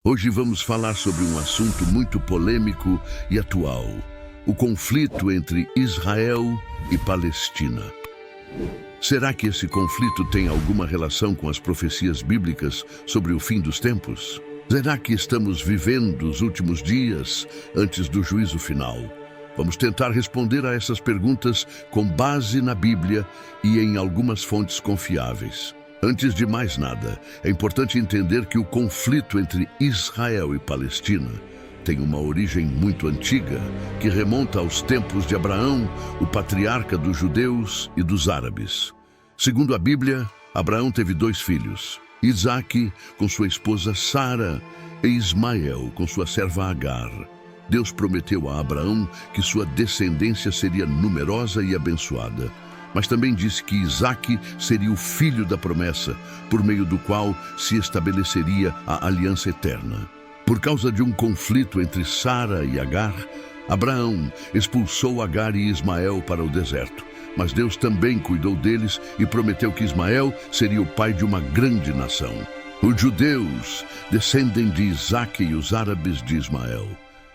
Hoje vamos falar sobre um assunto muito polêmico e atual: o conflito entre Israel e Palestina. Será que esse conflito tem alguma relação com as profecias bíblicas sobre o fim dos tempos? Será que estamos vivendo os últimos dias antes do juízo final? Vamos tentar responder a essas perguntas com base na Bíblia e em algumas fontes confiáveis. Antes de mais nada, é importante entender que o conflito entre Israel e Palestina tem uma origem muito antiga, que remonta aos tempos de Abraão, o patriarca dos judeus e dos árabes. Segundo a Bíblia, Abraão teve 2 filhos, Isaque com sua esposa Sara e Ismael com sua serva Agar. Deus prometeu a Abraão que sua descendência seria numerosa e abençoada, mas também disse que Isaque seria o filho da promessa, por meio do qual se estabeleceria a aliança eterna. Por causa de um conflito entre Sara e Agar, Abraão expulsou Agar e Ismael para o deserto, mas Deus também cuidou deles e prometeu que Ismael seria o pai de uma grande nação. Os judeus descendem de Isaque e os árabes de Ismael.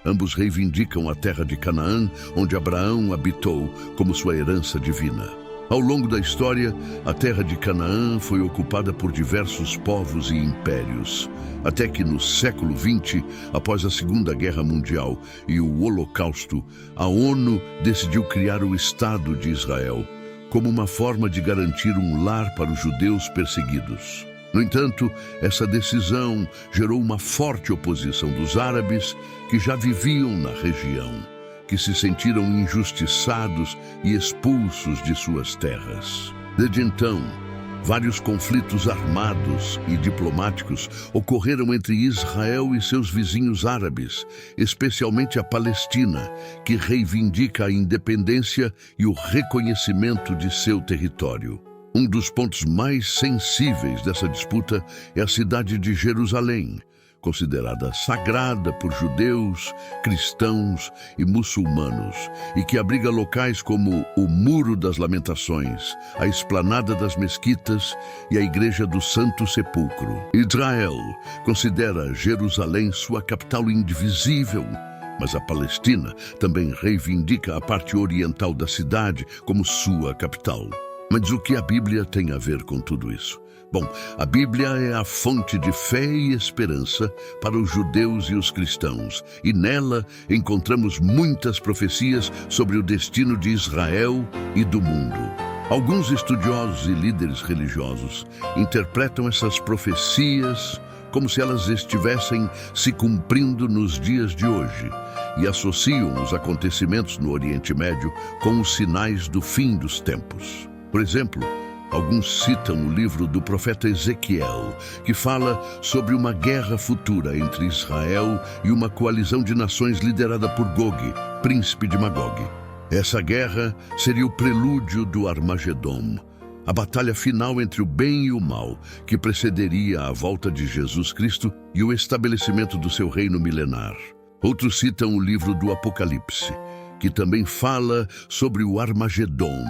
Ambos reivindicam a terra de Canaã, onde Abraão habitou, como sua herança divina. Ao longo da história, a terra de Canaã foi ocupada por diversos povos e impérios, até que no século XX, após a Segunda Guerra Mundial e o Holocausto, a ONU decidiu criar o Estado de Israel, como uma forma de garantir um lar para os judeus perseguidos. No entanto, essa decisão gerou uma forte oposição dos árabes que já viviam na região, que se sentiram injustiçados e expulsos de suas terras. Desde então, vários conflitos armados e diplomáticos ocorreram entre Israel e seus vizinhos árabes, especialmente a Palestina, que reivindica a independência e o reconhecimento de seu território. Um dos pontos mais sensíveis dessa disputa é a cidade de Jerusalém, considerada sagrada por judeus, cristãos e muçulmanos, e que abriga locais como o Muro das Lamentações, a Esplanada das Mesquitas e a Igreja do Santo Sepulcro. Israel considera Jerusalém sua capital indivisível, mas a Palestina também reivindica a parte oriental da cidade como sua capital. Mas o que a Bíblia tem a ver com tudo isso? Bom, a Bíblia é a fonte de fé e esperança para os judeus e os cristãos, e nela encontramos muitas profecias sobre o destino de Israel e do mundo. Alguns estudiosos e líderes religiosos interpretam essas profecias como se elas estivessem se cumprindo nos dias de hoje, e associam os acontecimentos no Oriente Médio com os sinais do fim dos tempos. Por exemplo, alguns citam o livro do profeta Ezequiel, que fala sobre uma guerra futura entre Israel e uma coalizão de nações liderada por Gog, príncipe de Magog. Essa guerra seria o prelúdio do Armagedom, a batalha final entre o bem e o mal, que precederia a volta de Jesus Cristo e o estabelecimento do seu reino milenar. Outros citam o livro do Apocalipse, que também fala sobre o Armagedom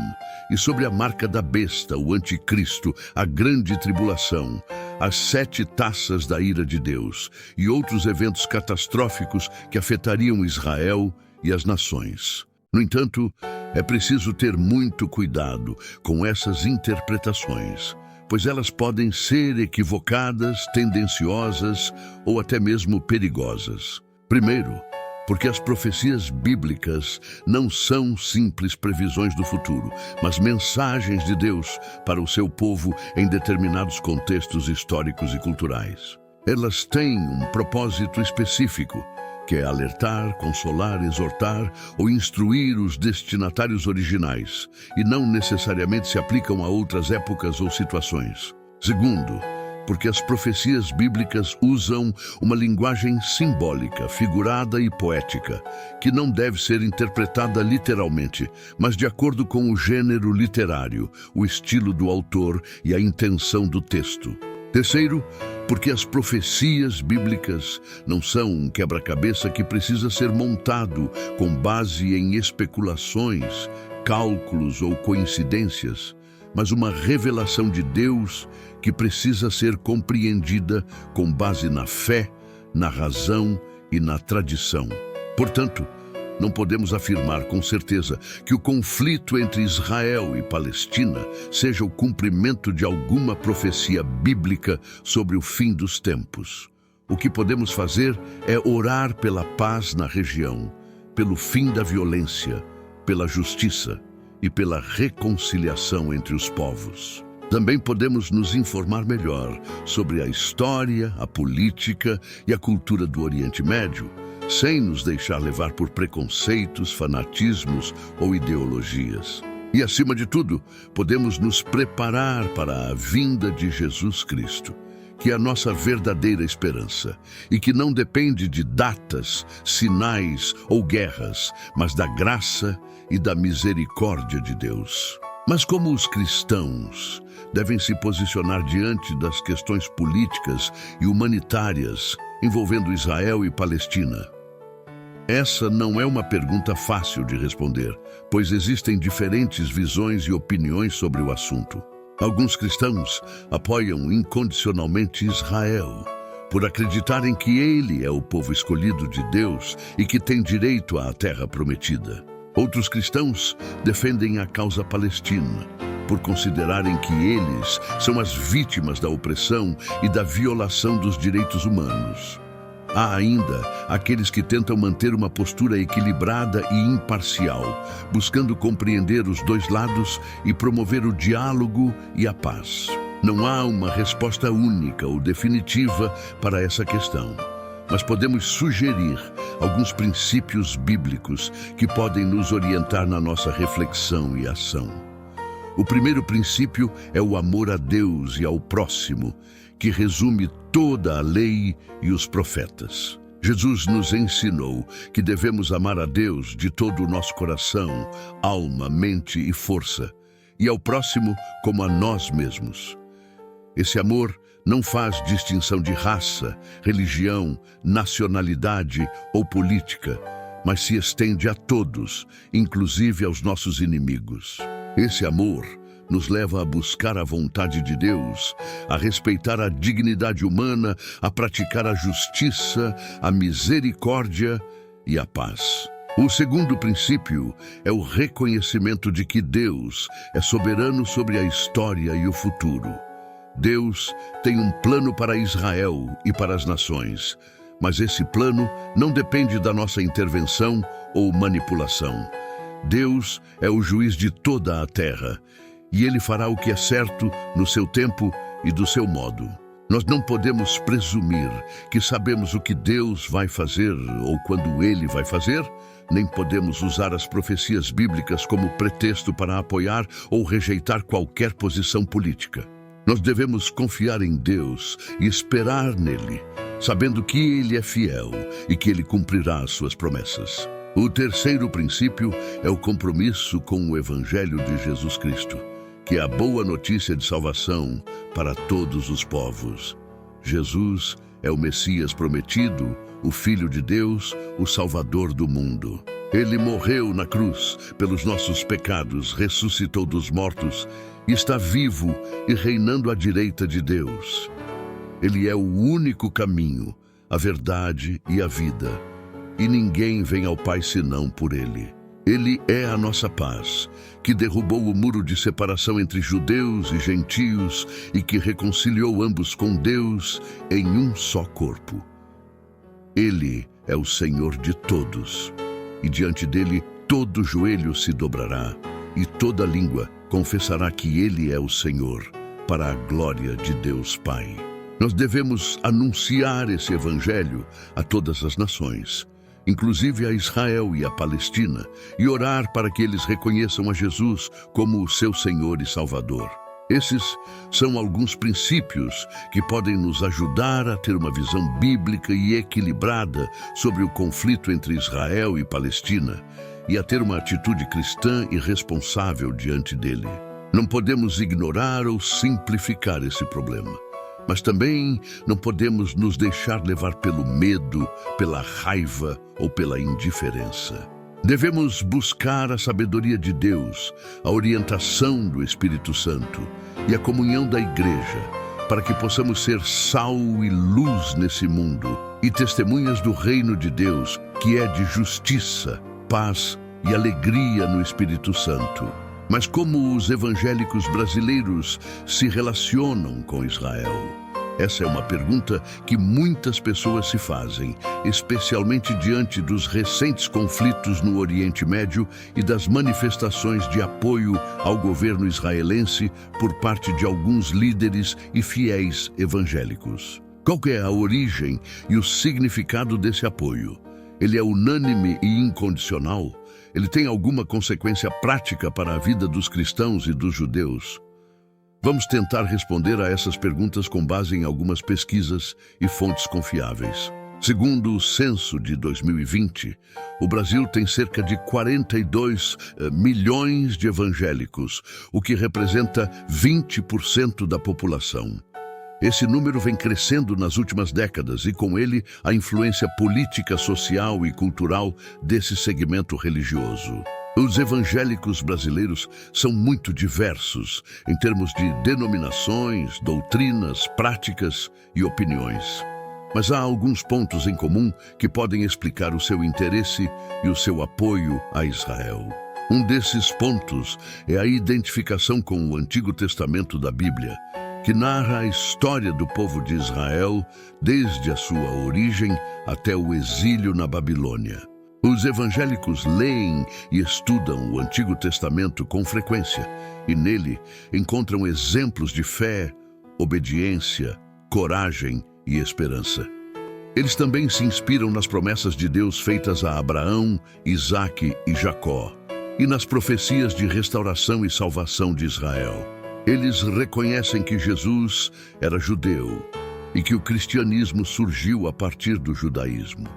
e sobre a marca da besta, o anticristo, a grande tribulação, as 7 taças da ira de Deus e outros eventos catastróficos que afetariam Israel e as nações. No entanto, é preciso ter muito cuidado com essas interpretações, pois elas podem ser equivocadas, tendenciosas ou até mesmo perigosas. Primeiro, porque as profecias bíblicas não são simples previsões do futuro, mas mensagens de Deus para o seu povo em determinados contextos históricos e culturais. Elas têm um propósito específico, que é alertar, consolar, exortar ou instruir os destinatários originais, e não necessariamente se aplicam a outras épocas ou situações. Segundo, porque as profecias bíblicas usam uma linguagem simbólica, figurada e poética, que não deve ser interpretada literalmente, mas de acordo com o gênero literário, o estilo do autor e a intenção do texto. Terceiro, porque as profecias bíblicas não são um quebra-cabeça que precisa ser montado com base em especulações, cálculos ou coincidências, mas uma revelação de Deus que precisa ser compreendida com base na fé, na razão e na tradição. Portanto, não podemos afirmar com certeza que o conflito entre Israel e Palestina seja o cumprimento de alguma profecia bíblica sobre o fim dos tempos. O que podemos fazer é orar pela paz na região, pelo fim da violência, pela justiça e pela reconciliação entre os povos. Também podemos nos informar melhor sobre a história, a política e a cultura do Oriente Médio, sem nos deixar levar por preconceitos, fanatismos ou ideologias. E, acima de tudo, podemos nos preparar para a vinda de Jesus Cristo, que é a nossa verdadeira esperança e que não depende de datas, sinais ou guerras, mas da graça e da misericórdia de Deus. Mas como os cristãos devem se posicionar diante das questões políticas e humanitárias envolvendo Israel e Palestina? Essa não é uma pergunta fácil de responder, pois existem diferentes visões e opiniões sobre o assunto. Alguns cristãos apoiam incondicionalmente Israel, por acreditarem que ele é o povo escolhido de Deus e que tem direito à terra prometida. Outros cristãos defendem a causa palestina, por considerarem que eles são as vítimas da opressão e da violação dos direitos humanos. Há ainda aqueles que tentam manter uma postura equilibrada e imparcial, buscando compreender os dois lados e promover o diálogo e a paz. Não há uma resposta única ou definitiva para essa questão, mas podemos sugerir alguns princípios bíblicos que podem nos orientar na nossa reflexão e ação. O primeiro princípio é o amor a Deus e ao próximo, que resume toda a lei e os profetas. Jesus nos ensinou que devemos amar a Deus de todo o nosso coração, alma, mente e força, e ao próximo como a nós mesmos. Esse amor não faz distinção de raça, religião, nacionalidade ou política, mas se estende a todos, inclusive aos nossos inimigos. Esse amor nos leva a buscar a vontade de Deus, a respeitar a dignidade humana, a praticar a justiça, a misericórdia e a paz. O segundo princípio é o reconhecimento de que Deus é soberano sobre a história e o futuro. Deus tem um plano para Israel e para as nações, mas esse plano não depende da nossa intervenção ou manipulação. Deus é o juiz de toda a terra, e Ele fará o que é certo no seu tempo e do seu modo. Nós não podemos presumir que sabemos o que Deus vai fazer ou quando Ele vai fazer, nem podemos usar as profecias bíblicas como pretexto para apoiar ou rejeitar qualquer posição política. Nós devemos confiar em Deus e esperar nele, sabendo que Ele é fiel e que Ele cumprirá as suas promessas. O terceiro princípio é o compromisso com o Evangelho de Jesus Cristo, que é a boa notícia de salvação para todos os povos. Jesus é o Messias prometido, o Filho de Deus, o Salvador do mundo. Ele morreu na cruz pelos nossos pecados, ressuscitou dos mortos e está vivo e reinando à direita de Deus. Ele é o único caminho, a verdade e a vida, e ninguém vem ao Pai senão por Ele. Ele é a nossa paz, que derrubou o muro de separação entre judeus e gentios e que reconciliou ambos com Deus em um só corpo. Ele é o Senhor de todos, e diante dele todo joelho se dobrará e toda língua confessará que Ele é o Senhor, para a glória de Deus Pai. Nós devemos anunciar esse Evangelho a todas as nações, inclusive a Israel e a Palestina, e orar para que eles reconheçam a Jesus como o seu Senhor e Salvador. Esses são alguns princípios que podem nos ajudar a ter uma visão bíblica e equilibrada sobre o conflito entre Israel e Palestina e a ter uma atitude cristã e responsável diante dele. Não podemos ignorar ou simplificar esse problema, mas também não podemos nos deixar levar pelo medo, pela raiva ou pela indiferença. Devemos buscar a sabedoria de Deus, a orientação do Espírito Santo e a comunhão da Igreja, para que possamos ser sal e luz nesse mundo e testemunhas do reino de Deus, que é de justiça, paz e alegria no Espírito Santo. Mas como os evangélicos brasileiros se relacionam com Israel? Essa é uma pergunta que muitas pessoas se fazem, especialmente diante dos recentes conflitos no Oriente Médio e das manifestações de apoio ao governo israelense por parte de alguns líderes e fiéis evangélicos. Qual é a origem e o significado desse apoio? Ele é unânime e incondicional? Ele tem alguma consequência prática para a vida dos cristãos e dos judeus? Vamos tentar responder a essas perguntas com base em algumas pesquisas e fontes confiáveis. Segundo o censo de 2020, o Brasil tem cerca de 42 milhões de evangélicos, o que representa 20% da população. Esse número vem crescendo nas últimas décadas e, com ele, a influência política, social e cultural desse segmento religioso. Os evangélicos brasileiros são muito diversos em termos de denominações, doutrinas, práticas e opiniões. Mas há alguns pontos em comum que podem explicar o seu interesse e o seu apoio a Israel. Um desses pontos é a identificação com o Antigo Testamento da Bíblia, que narra a história do povo de Israel desde a sua origem até o exílio na Babilônia. Os evangélicos leem e estudam o Antigo Testamento com frequência e nele encontram exemplos de fé, obediência, coragem e esperança. Eles também se inspiram nas promessas de Deus feitas a Abraão, Isaque e Jacó, e nas profecias de restauração e salvação de Israel. Eles reconhecem que Jesus era judeu e que o cristianismo surgiu a partir do judaísmo.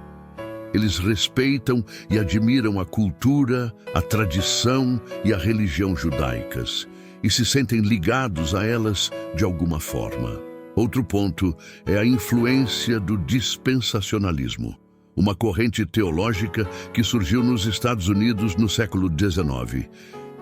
Eles respeitam e admiram a cultura, a tradição e a religião judaicas e se sentem ligados a elas de alguma forma. Outro ponto é a influência do dispensacionalismo, uma corrente teológica que surgiu nos Estados Unidos no século XIX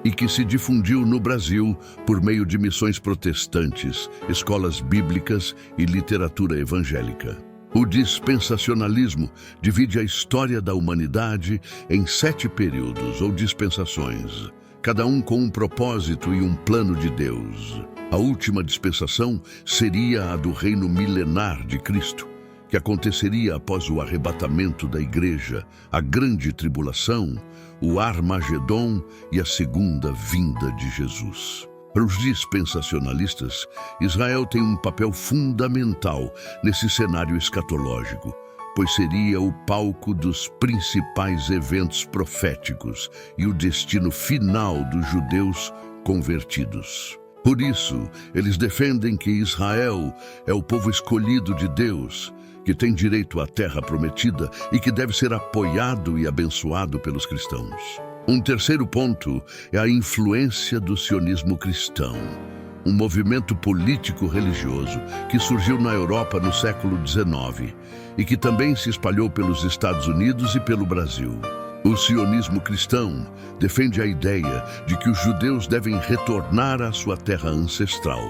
e que se difundiu no Brasil por meio de missões protestantes, escolas bíblicas e literatura evangélica. O dispensacionalismo divide a história da humanidade em 7 períodos ou dispensações, cada um com um propósito e um plano de Deus. A última dispensação seria a do reino milenar de Cristo, que aconteceria após o arrebatamento da igreja, a grande tribulação, o Armagedon e a segunda vinda de Jesus. Para os dispensacionalistas, Israel tem um papel fundamental nesse cenário escatológico, pois seria o palco dos principais eventos proféticos e o destino final dos judeus convertidos. Por isso, eles defendem que Israel é o povo escolhido de Deus, que tem direito à terra prometida e que deve ser apoiado e abençoado pelos cristãos. Um terceiro ponto é a influência do sionismo cristão, um movimento político-religioso que surgiu na Europa no século XIX e que também se espalhou pelos Estados Unidos e pelo Brasil. O sionismo cristão defende a ideia de que os judeus devem retornar à sua terra ancestral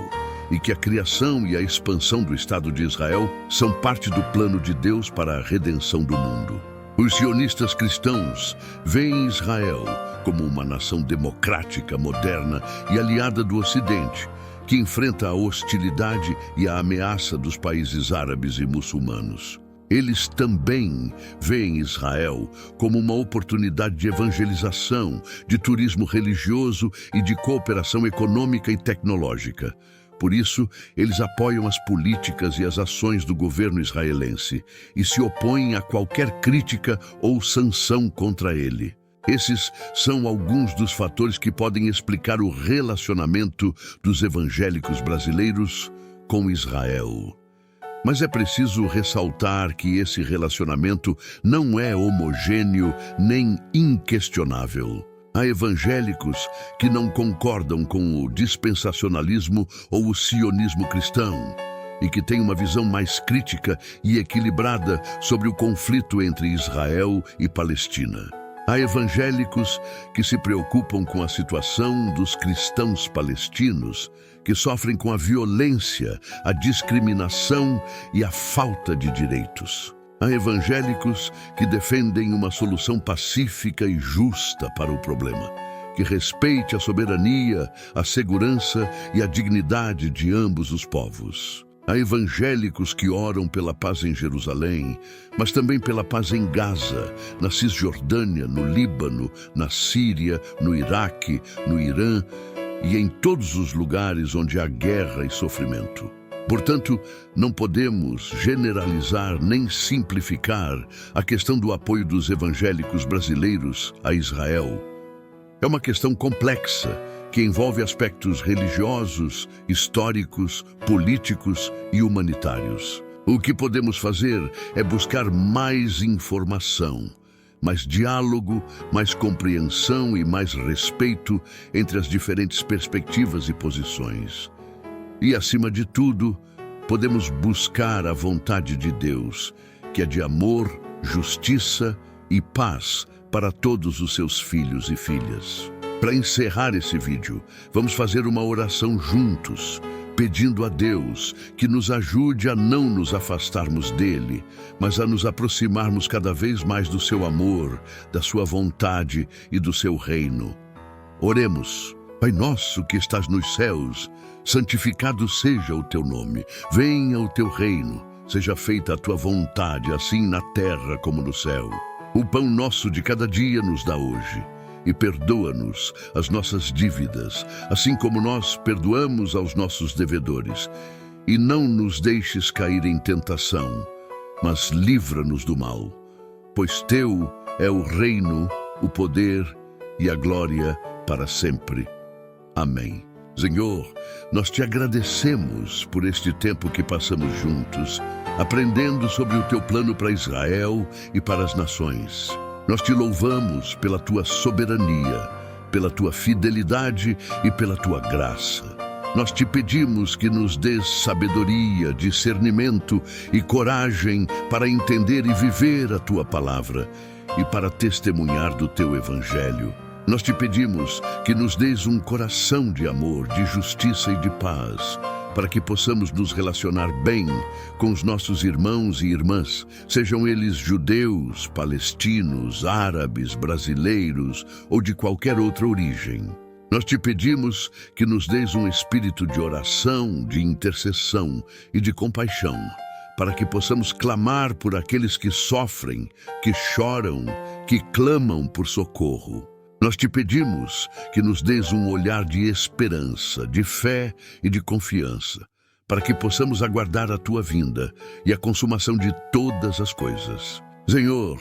e que a criação e a expansão do Estado de Israel são parte do plano de Deus para a redenção do mundo. Os sionistas cristãos veem Israel como uma nação democrática, moderna e aliada do Ocidente, que enfrenta a hostilidade e a ameaça dos países árabes e muçulmanos. Eles também veem Israel como uma oportunidade de evangelização, de turismo religioso e de cooperação econômica e tecnológica. Por isso, eles apoiam as políticas e as ações do governo israelense e se opõem a qualquer crítica ou sanção contra ele. Esses são alguns dos fatores que podem explicar o relacionamento dos evangélicos brasileiros com Israel. Mas é preciso ressaltar que esse relacionamento não é homogêneo nem inquestionável. Há evangélicos que não concordam com o dispensacionalismo ou o sionismo cristão e que têm uma visão mais crítica e equilibrada sobre o conflito entre Israel e Palestina. Há evangélicos que se preocupam com a situação dos cristãos palestinos, que sofrem com a violência, a discriminação e a falta de direitos. Há evangélicos que defendem uma solução pacífica e justa para o problema, que respeite a soberania, a segurança e a dignidade de ambos os povos. Há evangélicos que oram pela paz em Jerusalém, mas também pela paz em Gaza, na Cisjordânia, no Líbano, na Síria, no Iraque, no Irã e em todos os lugares onde há guerra e sofrimento. Portanto, não podemos generalizar nem simplificar a questão do apoio dos evangélicos brasileiros a Israel. É uma questão complexa que envolve aspectos religiosos, históricos, políticos e humanitários. O que podemos fazer é buscar mais informação, mais diálogo, mais compreensão e mais respeito entre as diferentes perspectivas e posições. E, acima de tudo, podemos buscar a vontade de Deus, que é de amor, justiça e paz para todos os seus filhos e filhas. Para encerrar esse vídeo, vamos fazer uma oração juntos, pedindo a Deus que nos ajude a não nos afastarmos dele, mas a nos aproximarmos cada vez mais do seu amor, da sua vontade e do seu reino. Oremos. Pai nosso que estás nos céus, santificado seja o teu nome. Venha o teu reino, seja feita a tua vontade, assim na terra como no céu. O pão nosso de cada dia nos dá hoje. E perdoa-nos as nossas dívidas, assim como nós perdoamos aos nossos devedores. E não nos deixes cair em tentação, mas livra-nos do mal. Pois teu é o reino, o poder e a glória para sempre. Amém. Senhor, nós te agradecemos por este tempo que passamos juntos, aprendendo sobre o teu plano para Israel e para as nações. Nós te louvamos pela tua soberania, pela tua fidelidade e pela tua graça. Nós te pedimos que nos dês sabedoria, discernimento e coragem para entender e viver a tua palavra e para testemunhar do teu evangelho. Nós te pedimos que nos dês um coração de amor, de justiça e de paz, para que possamos nos relacionar bem com os nossos irmãos e irmãs, sejam eles judeus, palestinos, árabes, brasileiros ou de qualquer outra origem. Nós te pedimos que nos dês um espírito de oração, de intercessão e de compaixão, para que possamos clamar por aqueles que sofrem, que choram, que clamam por socorro. Nós te pedimos que nos dês um olhar de esperança, de fé e de confiança, para que possamos aguardar a tua vinda e a consumação de todas as coisas. Senhor,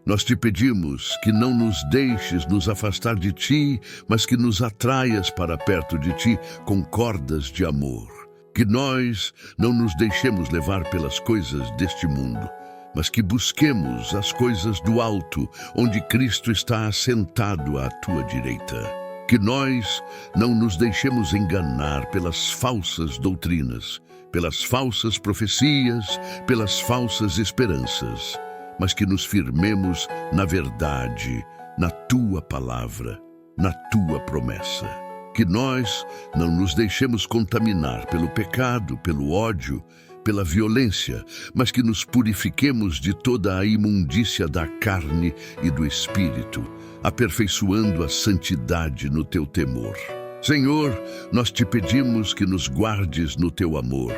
nós te pedimos que não nos deixes nos afastar de ti, mas que nos atraias para perto de ti com cordas de amor. Que nós não nos deixemos levar pelas coisas deste mundo, mas que busquemos as coisas do alto, onde Cristo está assentado à tua direita. Que nós não nos deixemos enganar pelas falsas doutrinas, pelas falsas profecias, pelas falsas esperanças, mas que nos firmemos na verdade, na tua palavra, na tua promessa. Que nós não nos deixemos contaminar pelo pecado, pelo ódio, pela violência, mas que nos purifiquemos de toda a imundícia da carne e do espírito, aperfeiçoando a santidade no teu temor. Senhor, nós te pedimos que nos guardes no teu amor,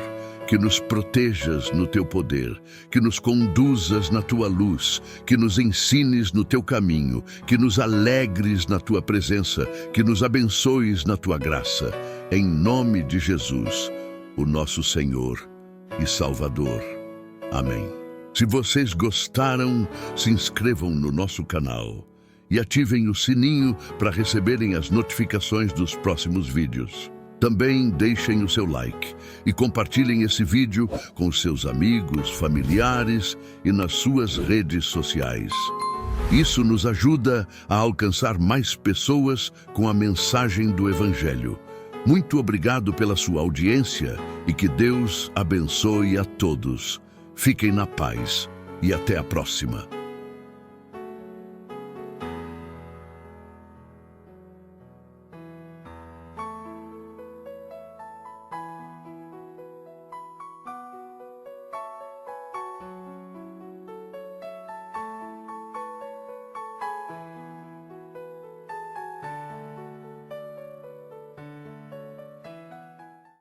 que nos protejas no teu poder, que nos conduzas na tua luz, que nos ensines no teu caminho, que nos alegres na tua presença, que nos abençoes na tua graça. Em nome de Jesus, o nosso Senhor e Salvador. Amém. Se vocês gostaram, se inscrevam no nosso canal e ativem o sininho para receberem as notificações dos próximos vídeos. Também deixem o seu like e compartilhem esse vídeo com os seus amigos, familiares e nas suas redes sociais. Isso nos ajuda a alcançar mais pessoas com a mensagem do Evangelho. Muito obrigado pela sua audiência e que Deus abençoe a todos. Fiquem na paz e até a próxima.